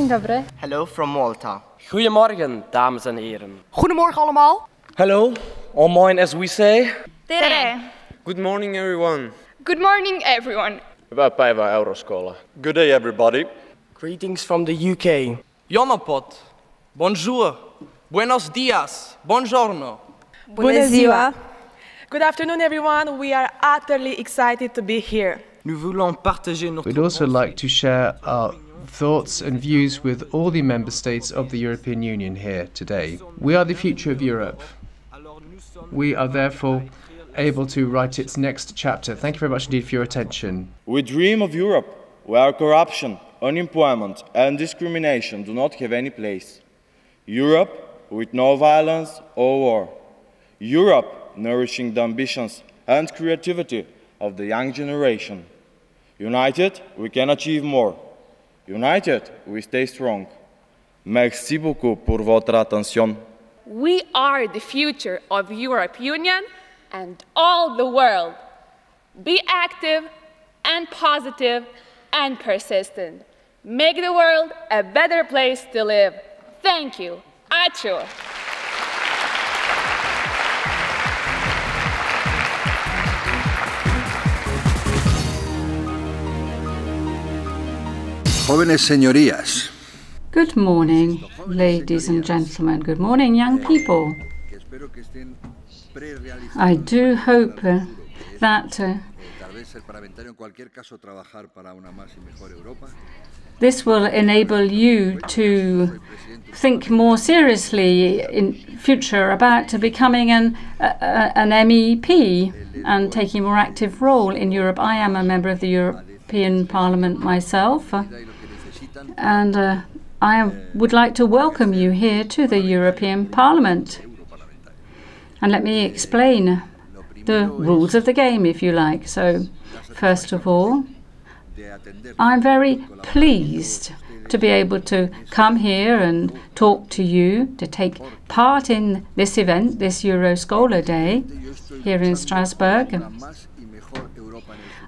Dzień dobry. Hello from Malta. Goedemorgen, dames en heren. Goedemorgen allemaal. Hello, or mine as we say. Tere. Good morning, everyone. Good morning, everyone. Hyvää päivää Euroscola. Good day, everybody. Greetings from the UK. Jonapot. Bonjour. Buenos dias. Buongiorno. Bună ziua. Good afternoon, everyone. We are utterly excited to be here. Nous voulons partager notre We'd also like to share our thoughts and views with all the member states of the European Union here today. We are the future of Europe. We are therefore able to write its next chapter. Thank you very much indeed for your attention. We dream of Europe, where corruption, unemployment and discrimination do not have any place. Europe with no violence or war. Europe nourishing the ambitions and creativity of the young generation. United, we can achieve more. United, we stay strong. Merci beaucoup pour votre attention. We are the future of Europe Union and all the world. Be active and positive and persistent. Make the world a better place to live. Thank you. Ačiū. Jóvenes señorías. Good morning, ladies and gentlemen. Good morning, young people. I do hope that this will enable you to think more seriously in future about becoming an MEP and taking a more active role in Europe. I am a member of the European Parliament myself, and I would like to welcome you here to the European Parliament. And let me explain the rules of the game, if you like. So, first of all, I'm very pleased to be able to come here and talk to you, to take part in this event, this Euroscola Day here in Strasbourg.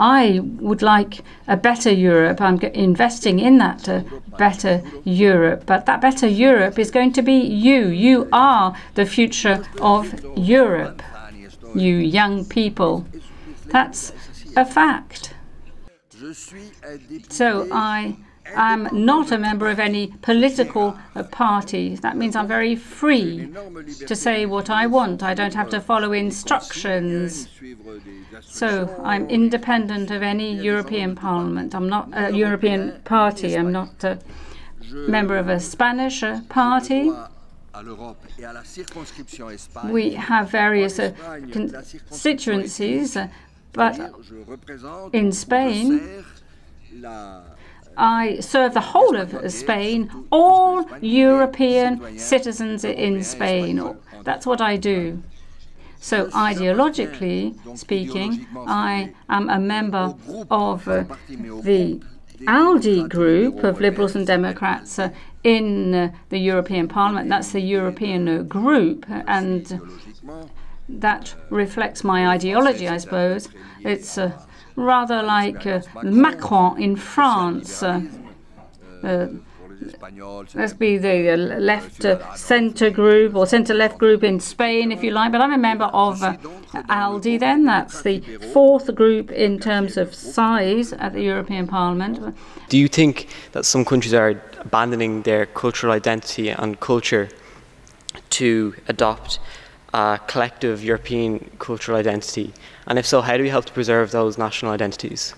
I would like a better Europe. I'm investing in that better Europe. But that better Europe is going to be you. You are the future of Europe, you young people. That's a fact. So I am not a member of any political party. That means I'm very free to say what I want. I don't have to follow instructions. So I'm independent of any European Parliament. I'm not a European party. I'm not a member of a Spanish party. We have various constituencies, but in Spain, I serve the whole of Spain, all European citizens in Spain. That's what I do. So ideologically speaking, I am a member of the ALDE group of Liberals and Democrats in the European Parliament. That's the European group, and that reflects my ideology, I suppose. It's rather like Macron in France. Let's be the left-centre group or centre-left group in Spain, if you like. But I'm a member of ALDE then. That's the fourth group in terms of size at the European Parliament. Do you think that some countries are abandoning their cultural identity and culture to adopt a collective European cultural identity? And if so, how do we help to preserve those national identities?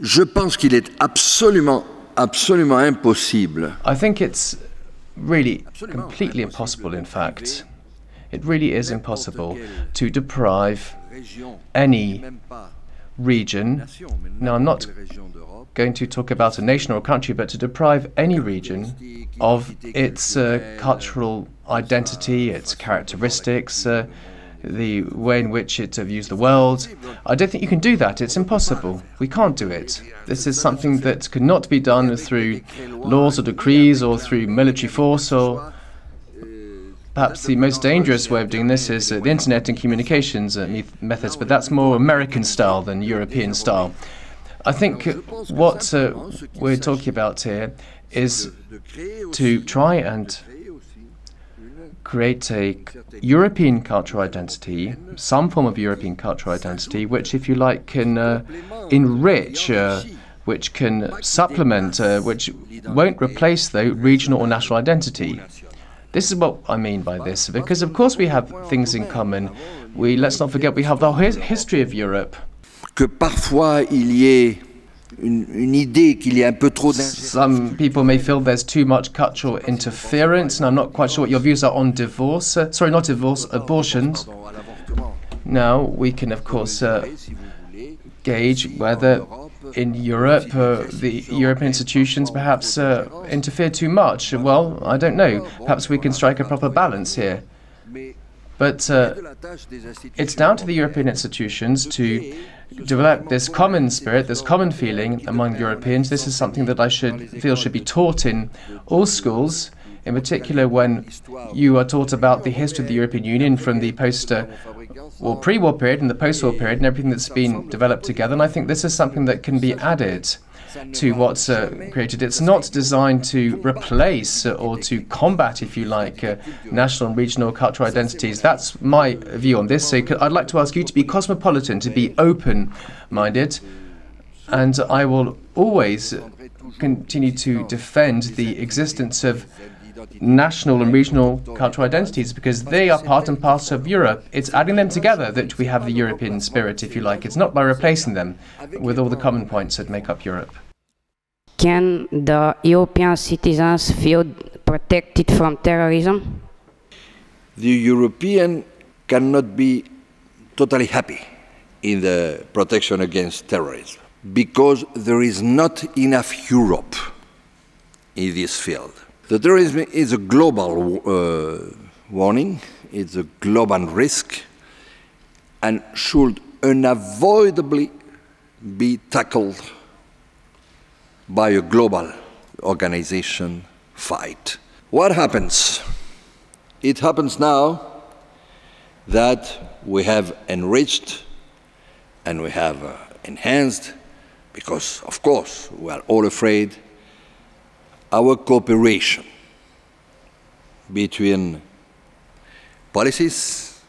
Je pense qu'il est absolument impossible. I think it's really completely impossible, in fact. It really is impossible to deprive any region. Now, I'm not going to talk about a nation or a country, but to deprive any region of its cultural identity, its characteristics, the way in which it views the world. I don't think you can do that. It's impossible. We can't do it. This is something that could not be done through laws or decrees or through military force, or perhaps the most dangerous way of doing this is the internet and communications methods, but that's more American style than European style. I think what we're talking about here is to try and create a European cultural identity, some form of European cultural identity, which, if you like, can enrich, which can supplement, which won't replace the regional or national identity. This is what I mean by this, because of course we have things in common. Let's not forget we have the history of Europe. Que parfois il y ait une idée qu'il y a un peu trop Some people may feel there's too much cultural interference, and I'm not quite sure what your views are on divorce. Sorry, not divorce, abortions. Now, we can, of course, gauge whether in Europe the European institutions perhaps interfere too much. Well, I don't know. Perhaps we can strike a proper balance here. But it's down to the European institutions to develop this common spirit, this common feeling among Europeans. This is something that I feel should be taught in all schools, in particular when you are taught about the history of the European Union from the pre-war period and the post-war period and everything that's been developed together. And I think this is something that can be added to what's created. It's not designed to replace or to combat, if you like, national and regional cultural identities. That's my view on this. So I'd like to ask you to be cosmopolitan, to be open-minded, and I will always continue to defend the existence of national and regional cultural identities, because they are part and parcel of Europe. It's adding them together that we have the European spirit, if you like. It's not by replacing them with all the common points that make up Europe. Can the European citizens feel protected from terrorism? The European cannot be totally happy in the protection against terrorism because there is not enough Europe in this field. The terrorism is a global warning, it's a global risk, and should unavoidably be tackled by a global organization fight. What happens? It happens now that we have enriched and we have enhanced, because of course we are all afraid, our cooperation between policies,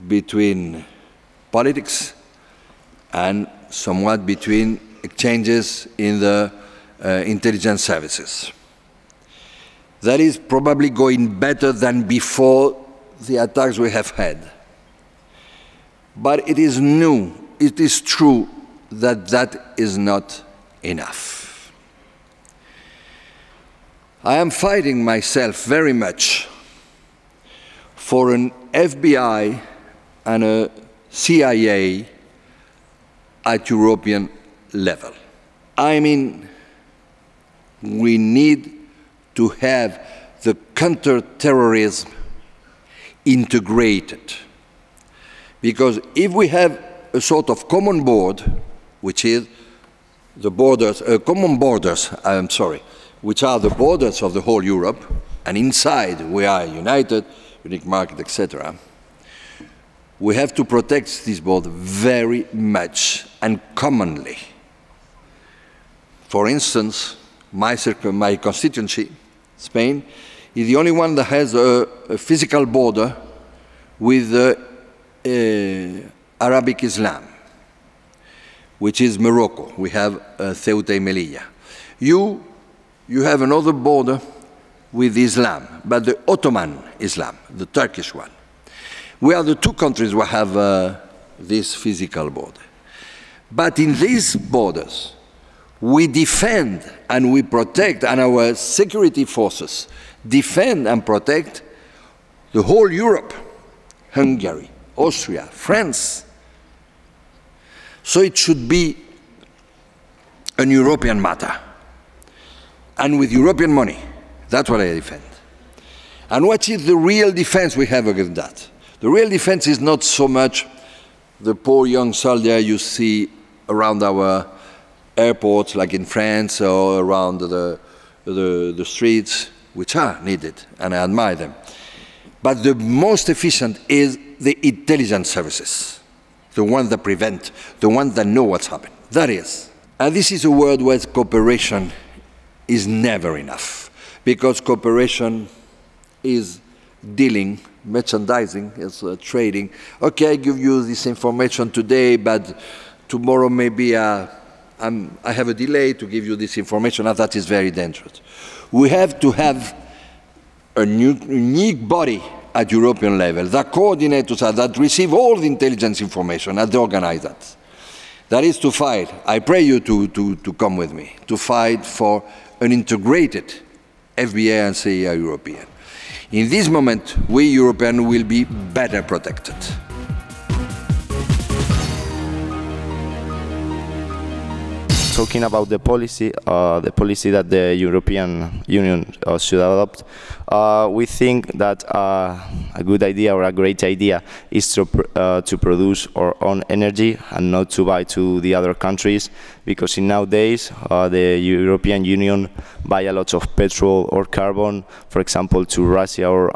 between politics, and somewhat between exchanges in the intelligence services. That is probably going better than before the attacks we have had. But it is new, it is true that that is not enough. I am fighting myself very much for an FBI and a CIA at European level. I mean, we need to have the counter-terrorism integrated. Because if we have a sort of common board, which is the borders, which are the borders of the whole Europe, and inside we are united, unique market, etc., we have to protect this border very much and commonly. For instance, my constituency, Spain, is the only one that has a physical border with Arabic Islam, which is Morocco. We have Ceuta y Melilla. You have another border with Islam, but the Ottoman Islam, the Turkish one. We are the two countries who have this physical border. But in these borders, we defend and we protect, and our security forces defend and protect the whole Europe, Hungary, Austria, France. So it should be an European matter. And with European money, that's what I defend. And what is the real defense we have against that? The real defense is not so much the poor young soldier you see around our airports, like in France, or around the streets, which are needed, and I admire them. But the most efficient is the intelligence services. the ones that prevent, the ones that know what's happening. That is. And this is a world where cooperation is never enough, because cooperation is dealing, merchandising, is trading. Okay, I give you this information today, but tomorrow maybe I have a delay to give you this information, and that is very dangerous. We have to have a unique body at European level that coordinates us, that receive all the intelligence information, and they organize that. That is to fight. I pray you to come with me, to fight for an integrated FBI and CIA European. In this moment, we Europeans will be better protected. Talking about the policy that the European Union should adopt, we think that a good idea or a great idea is to produce our own energy and not to buy to the other countries, because in nowadays the European Union buy a lot of petrol or carbon, for example, to Russia or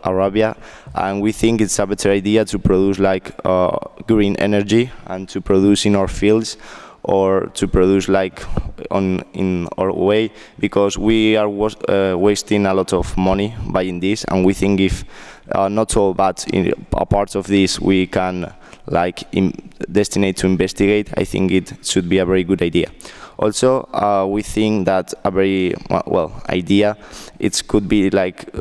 Arabia, and we think it's a better idea to produce like green energy and to produce in our fields, or to produce like in our way, because we are wasting a lot of money buying this, and we think if not all, but in a part of this we can like destinate to investigate, I think it should be a very good idea. Also, we think that a very idea, it could be like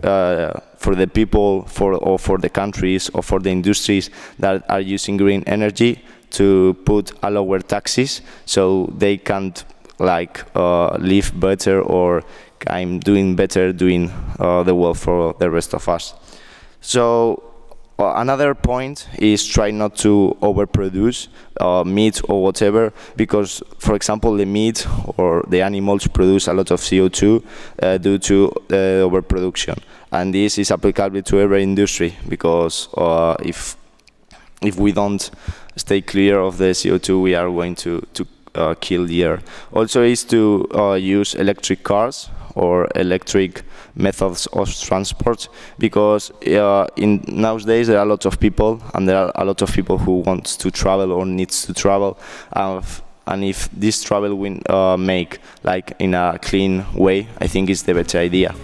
for the people, or for the countries, or for the industries that are using green energy, to put a lower taxes so they can't like live better, or I'm doing better doing the well for the rest of us. So another point is try not to overproduce meat or whatever, because for example the meat or the animals produce a lot of CO2 due to overproduction, and this is applicable to every industry, because if we don't stay clear of the CO2, we are going to kill the air. Also is to use electric cars or electric methods of transport, because in nowadays there are a lot of people, and there are a lot of people who want to travel or needs to travel, and if this travel will make like in a clean way, I think it's the better idea.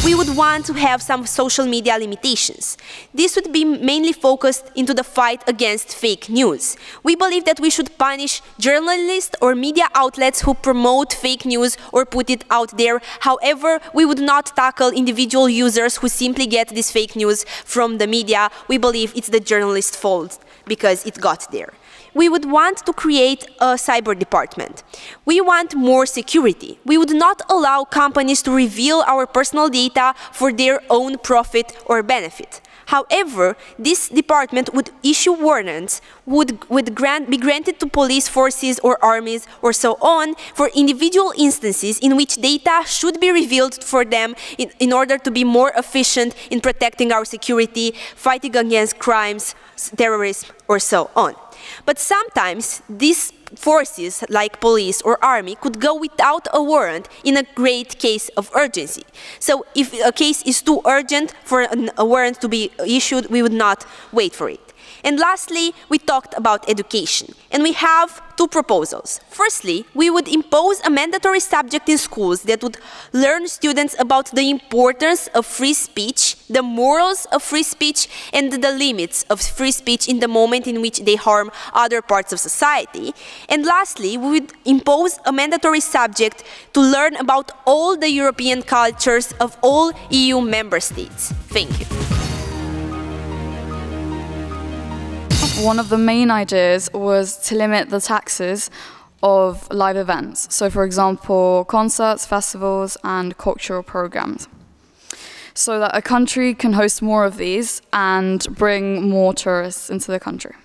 We would want to have some social media limitations. This would be mainly focused into the fight against fake news. We believe that we should punish journalists or media outlets who promote fake news or put it out there. However, we would not tackle individual users who simply get this fake news from the media. We believe it's the journalist's fault because it got there. We would want to create a cyber department. We want more security. We would not allow companies to reveal our personal data for their own profit or benefit. However, this department would issue warrants, would be granted to police forces or armies or so on for individual instances in which data should be revealed for them in order to be more efficient in protecting our security, fighting against crimes, terrorism, or so on. But sometimes these forces, like police or army, could go without a warrant in a great case of urgency. So if a case is too urgent for a warrant to be issued, we would not wait for it. And lastly, we talked about education, and we have two proposals. Firstly, we would impose a mandatory subject in schools that would learn students about the importance of free speech, the morals of free speech, and the limits of free speech in the moment in which they harm other parts of society. And lastly, we would impose a mandatory subject to learn about all the European cultures of all EU member states. Thank you. One of the main ideas was to limit the taxes of live events. So for example, concerts, festivals, and cultural programs. So that a country can host more of these and bring more tourists into the country.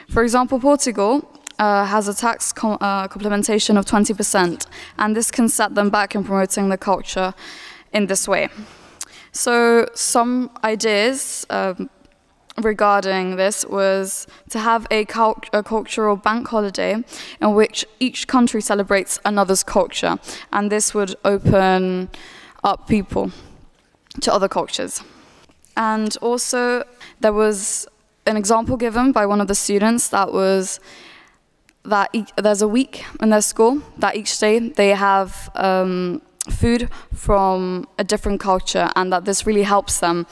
For example, Portugal has a tax complementation of 20%, and this can set them back in promoting the culture in this way. So some ideas regarding this was to have a cultural bank holiday in which each country celebrates another's culture, and this would open up people to other cultures. And also, there was an example given by one of the students that was that there's a week in their school that each day they have food from a different culture, and that this really helps them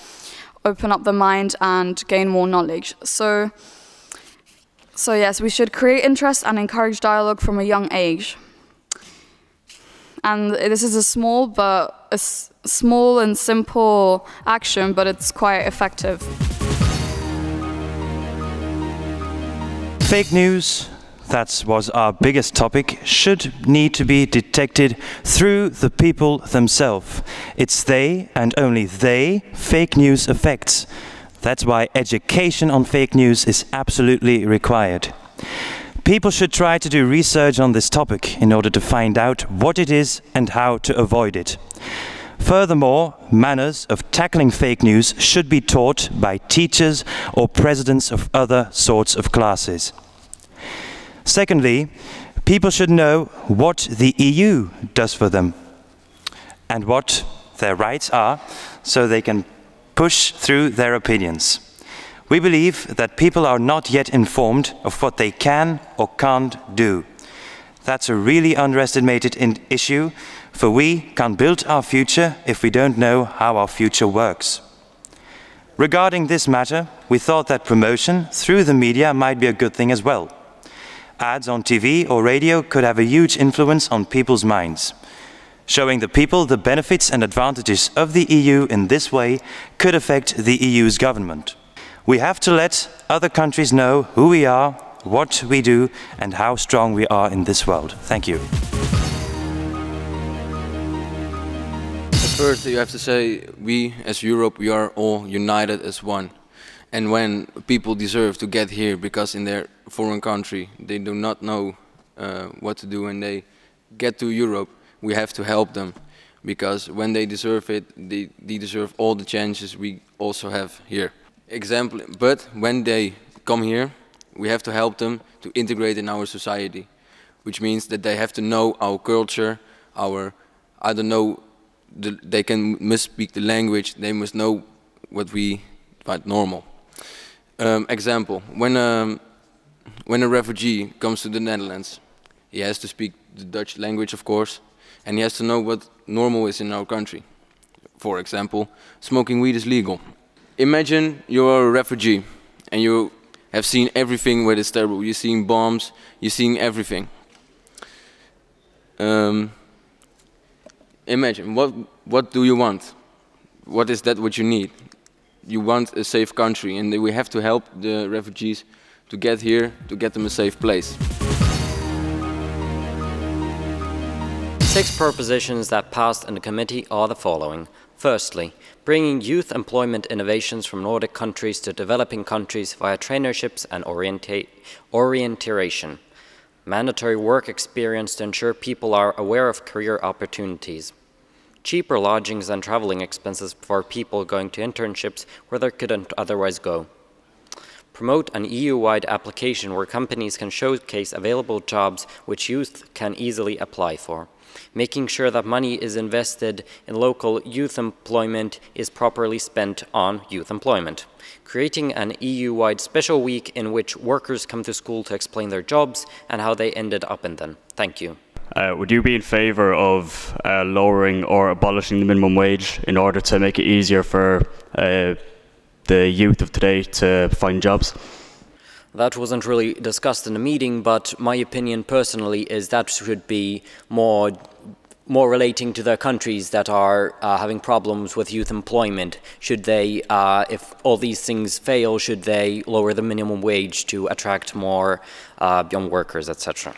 open up the mind and gain more knowledge. So yes, we should create interest and encourage dialogue from a young age. And this is a small and simple action, but it's quite effective. Fake news, that was our biggest topic, should need to be detected through the people themselves. It's they, and only they, fake news affects. That's why education on fake news is absolutely required. People should try to do research on this topic in order to find out what it is and how to avoid it. Furthermore, manners of tackling fake news should be taught by teachers or presidents of other sorts of classes. Secondly, people should know what the EU does for them and what their rights are, so they can push through their opinions. We believe that people are not yet informed of what they can or can't do. That's a really underestimated issue, for we can't build our future if we don't know how our future works. Regarding this matter, we thought that promotion through the media might be a good thing as well. Ads on TV or radio could have a huge influence on people's minds. Showing the people the benefits and advantages of the EU in this way could affect the EU's government. We have to let other countries know who we are, what we do, and how strong we are in this world. Thank you. First, you have to say, we as Europe, we are all united as one. And when people deserve to get here because in their foreign country they do not know what to do and they get to Europe, we have to help them. Because when they deserve it, they deserve all the chances we also have here. Example, but when they come here, we have to help them to integrate in our society, which means that they have to know our culture, our, I don't know, they must speak the language, they must know what we find normal. Example, when a refugee comes to the Netherlands, he has to speak the Dutch language, of course, and he has to know what normal is in our country. For example, smoking weed is legal. Imagine you're a refugee and you have seen everything where it's terrible. You've seen bombs, you've seen everything. Imagine, what do you want? What is that what you need? You want a safe country, and we have to help the refugees to get here, to get them a safe place. 6 propositions that passed in the committee are the following. Firstly, bringing youth employment innovations from Nordic countries to developing countries via traineeships and orientation. Mandatory work experience to ensure people are aware of career opportunities. Cheaper lodgings and traveling expenses for people going to internships where they couldn't otherwise go. Promote an EU-wide application where companies can showcase available jobs which youth can easily apply for. Making sure that money is invested in local youth employment is properly spent on youth employment. Creating an EU-wide special week in which workers come to school to explain their jobs and how they ended up in them. Thank you. Would you be in favour of lowering or abolishing the minimum wage in order to make it easier for the youth of today to find jobs? That wasn't really discussed in the meeting, but my opinion personally is that should be more relating to the countries that are having problems with youth employment. Should they, if all these things fail, should they lower the minimum wage to attract more young workers, etc.?